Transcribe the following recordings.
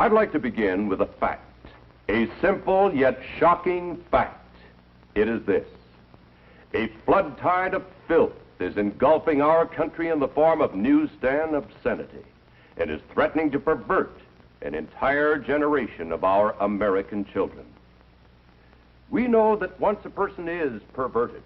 I'd like to begin with a fact, a simple yet shocking fact. It is this: a flood tide of filth is engulfing our country in the form of newsstand obscenity and is threatening to pervert an entire generation of our American children. We know that once a person is perverted,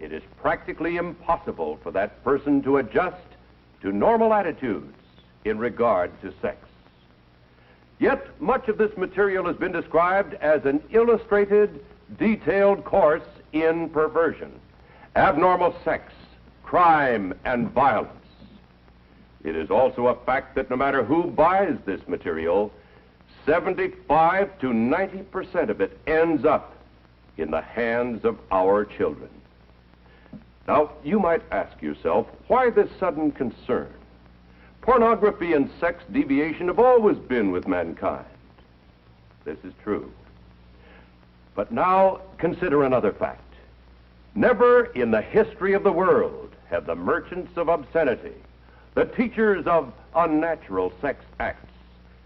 it is practically impossible for that person to adjust to normal attitudes in regard to sex. Yet much of this material has been described as an illustrated, detailed course in perversion, abnormal sex, crime, and violence. It is also a fact that no matter who buys this material, 75 to 90% of it ends up in the hands of our children. Now, you might ask yourself, why this sudden concern? Pornography and sex deviation have always been with mankind. This is true. But now consider another fact. Never in the history of the world have the merchants of obscenity, the teachers of unnatural sex acts,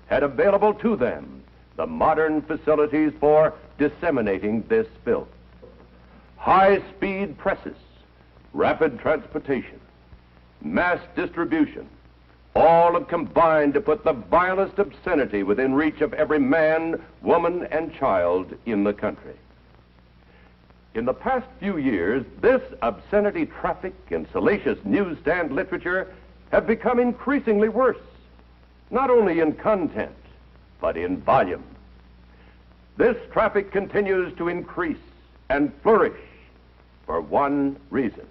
had available to them the modern facilities for disseminating this filth. High-speed presses, rapid transportation, mass distribution, all have combined to put the vilest obscenity within reach of every man, woman, and child in the country. In the past few years, this obscenity traffic and salacious newsstand literature have become increasingly worse, not only in content, but in volume. This traffic continues to increase and flourish for one reason.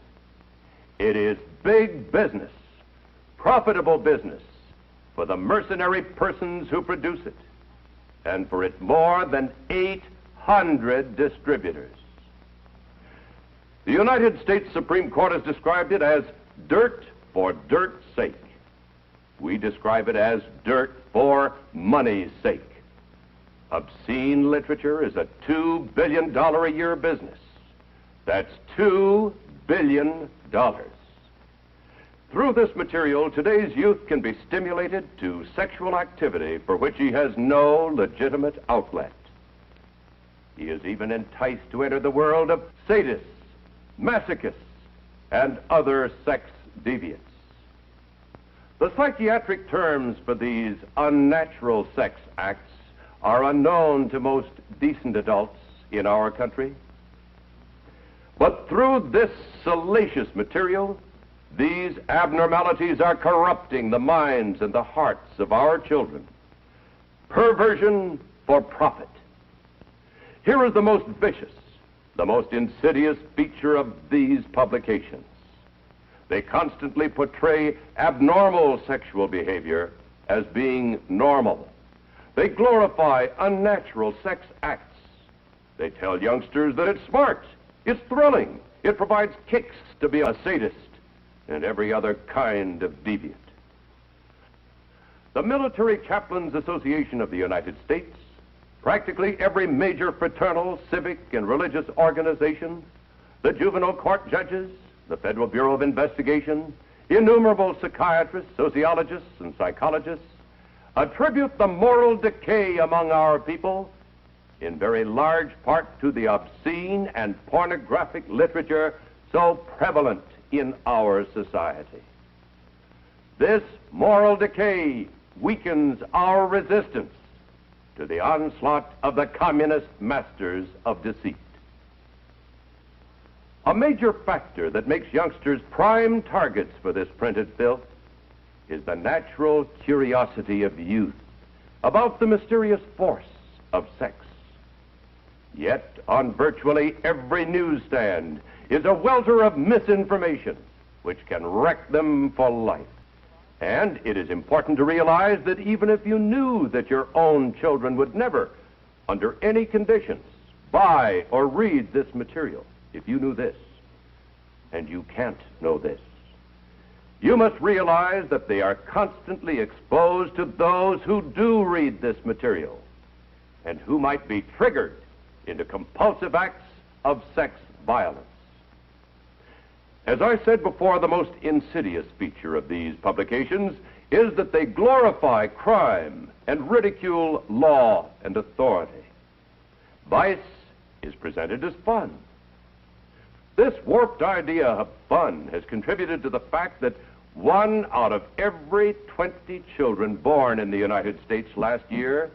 It is big business, profitable business for the mercenary persons who produce it, and for its more than 800 distributors. The United States Supreme Court has described it as dirt for dirt's sake. We describe it as dirt for money's sake. Obscene literature is a $2 billion a year business. That's $2 billion. Through this material, today's youth can be stimulated to sexual activity for which he has no legitimate outlet. He is even enticed to enter the world of sadists, masochists, and other sex deviants. The psychiatric terms for these unnatural sex acts are unknown to most decent adults in our country. But through this salacious material, these abnormalities are corrupting the minds and the hearts of our children. Perversion for profit. Here is the most vicious, the most insidious feature of these publications. They constantly portray abnormal sexual behavior as being normal. They glorify unnatural sex acts. They tell youngsters that it's smart, it's thrilling, it provides kicks to be a sadist and every other kind of deviant. The Military Chaplains Association of the United States, practically every major fraternal, civic, and religious organization, the juvenile court judges, the Federal Bureau of Investigation, innumerable psychiatrists, sociologists, and psychologists attribute the moral decay among our people in very large part to the obscene and pornographic literature so prevalent in our society. This moral decay weakens our resistance to the onslaught of the communist masters of deceit. A major factor that makes youngsters prime targets for this printed filth is the natural curiosity of youth about the mysterious force of sex. Yet, on virtually every newsstand is a welter of misinformation which can wreck them for life. And it is important to realize that even if you knew that your own children would never, under any conditions, buy or read this material, if you knew this, and you can't know this, you must realize that they are constantly exposed to those who do read this material and who might be triggered into compulsive acts of sex violence. As I said before, the most insidious feature of these publications is that they glorify crime and ridicule law and authority. Vice is presented as fun. This warped idea of fun has contributed to the fact that 1 out of every 20 children born in the United States last year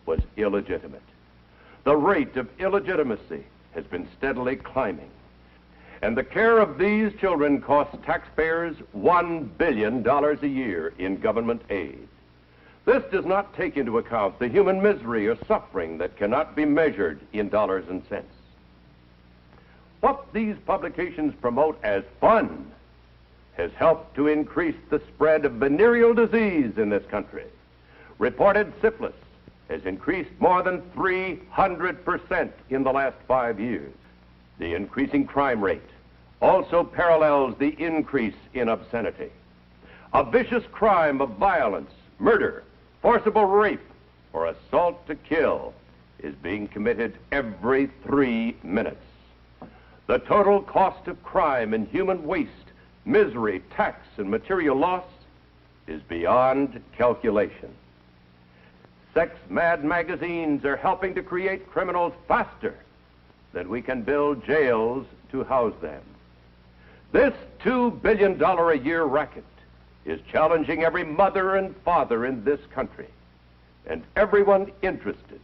was illegitimate. The rate of illegitimacy has been steadily climbing, and the care of these children costs taxpayers $1 billion a year in government aid. This does not take into account the human misery or suffering that cannot be measured in dollars and cents. What these publications promote as fun has helped to increase the spread of venereal disease in this country. Reported syphilis has increased more than 300% in the last 5 years. The increasing crime rate also parallels the increase in obscenity. A vicious crime of violence, murder, forcible rape, or assault to kill is being committed every 3 minutes. The total cost of crime in human waste, misery, tax, and material loss is beyond calculation. Sex-mad magazines are helping to create criminals faster than we can build jails to house them. This $2 billion a year racket is challenging every mother and father in this country and everyone interested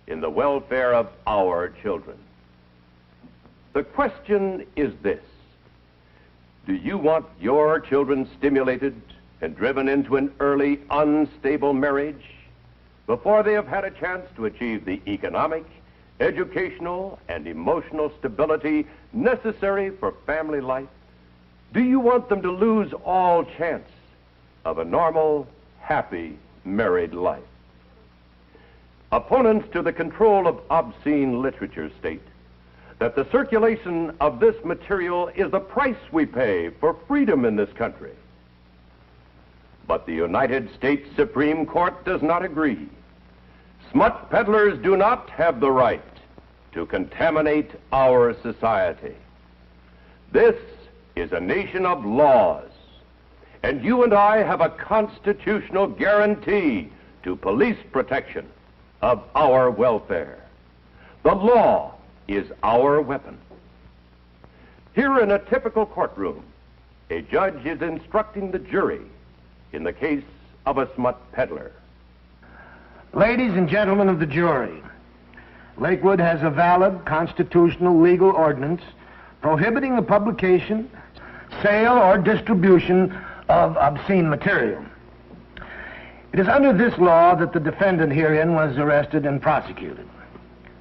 in the welfare of our children. The question is this: do you want your children stimulated and driven into an early, unstable marriage before they have had a chance to achieve the economic, educational, and emotional stability necessary for family life? Do you want them to lose all chance of a normal, happy, married life? Opponents to the control of obscene literature state that the circulation of this material is the price we pay for freedom in this country. But the United States Supreme Court does not agree. Smut peddlers do not have the right to contaminate our society. This is a nation of laws, and you and I have a constitutional guarantee to police protection of our welfare. The law is our weapon. Here in a typical courtroom, a judge is instructing the jury in the case of a smut peddler. Ladies and gentlemen of the jury, Lakewood has a valid constitutional legal ordinance prohibiting the publication, sale, or distribution of obscene material. It is under this law that the defendant herein was arrested and prosecuted.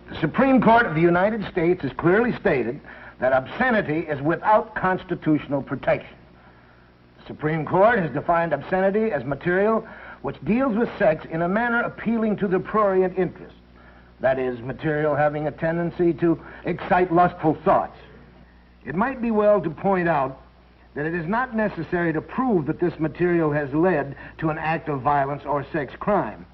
The Supreme Court of the United States has clearly stated that obscenity is without constitutional protection. The Supreme Court has defined obscenity as material which deals with sex in a manner appealing to the prurient interest. That is, material having a tendency to excite lustful thoughts. It might be well to point out that it is not necessary to prove that this material has led to an act of violence or sex crime,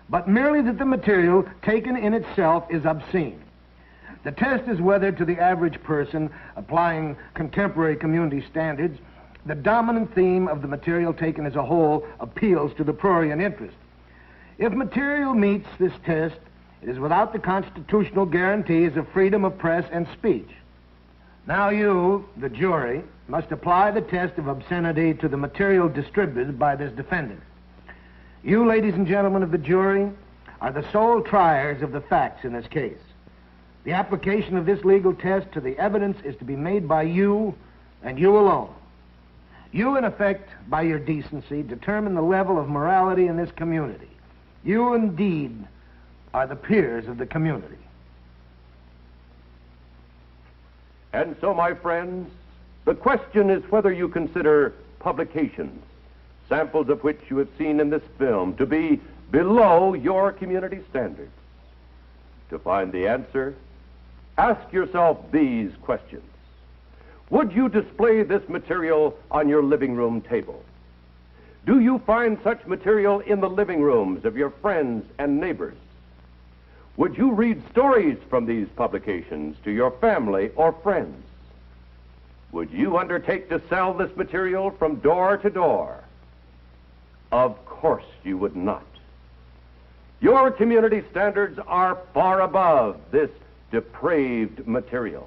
but merely that the material taken in itself is obscene. The test is whether, to the average person applying contemporary community standards, the dominant theme of the material taken as a whole appeals to the prurient interest. If material meets this test, it is without the constitutional guarantees of freedom of press and speech. Now you, the jury, must apply the test of obscenity to the material distributed by this defendant. You, ladies and gentlemen of the jury, are the sole triers of the facts in this case. The application of this legal test to the evidence is to be made by you and you alone. You, in effect, by your decency, determine the level of morality in this community. You, indeed, are the peers of the community. And so, my friends, the question is whether you consider publications, samples of which you have seen in this film, to be below your community standards. To find the answer, ask yourself these questions. Would you display this material on your living room table? Do you find such material in the living rooms of your friends and neighbors? Would you read stories from these publications to your family or friends? Would you undertake to sell this material from door to door? Of course you would not. Your community standards are far above this depraved material.